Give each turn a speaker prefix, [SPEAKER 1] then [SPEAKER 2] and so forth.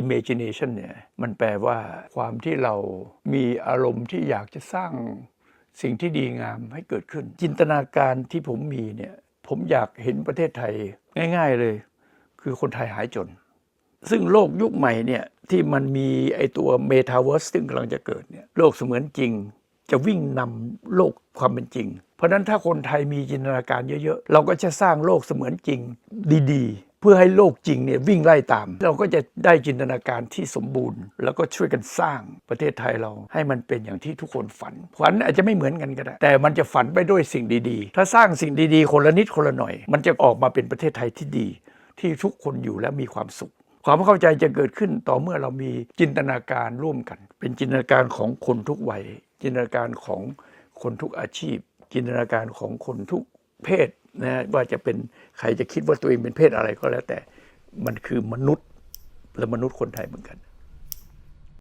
[SPEAKER 1] imagination เนี่ยมันแปลว่าความที่เรามีอารมณ์ที่อยากจะสร้างสิ่งที่ดีงามให้เกิดขึ้นจินตนาการที่ผมมีเนี่ยผมอยากเห็นประเทศไทยง่ายๆเลยคือคนไทยหายจนซึ่งโลกยุคใหม่เนี่ยที่มันมีไอตัวเมตาเวิร์สซึ่งกำลังจะเกิดเนี่ยโลกเสมือนจริงจะวิ่งนำโลกความเป็นจริงเพราะฉะนั้นถ้าคนไทยมีจินตนาการเยอะๆเราก็จะสร้างโลกเสมือนจริงดีๆเพื่อให้โลกจริงเนี่ยวิ่งไล่ตามเราก็จะได้จินตนาการที่สมบูรณ์แล้วก็ช่วยกันสร้างประเทศไทยเราให้มันเป็นอย่างที่ทุกคนฝันอาจจะไม่เหมือนกันก็ได้แต่มันจะฝันไปด้วยสิ่งดีๆถ้าสร้างสิ่งดีๆคนละนิดคนละหน่อยมันจะออกมาเป็นประเทศไทยที่ดีที่ทุกคนอยู่และมีความสุขความเข้าใจจะเกิดขึ้นต่อเมื่อเรามีจินตนาการร่วมกันเป็นจินตนาการของคนทุกวัยจินตนาการของคนทุกอาชีพจินตนาการของคนทุกเพศนะว่าจะเป็นใครจะคิดว่าตัวเองเป็นเพศอะไรก็แล้วแต่มันคือมนุษย์และมนุษย์คนไทยเหมือนกัน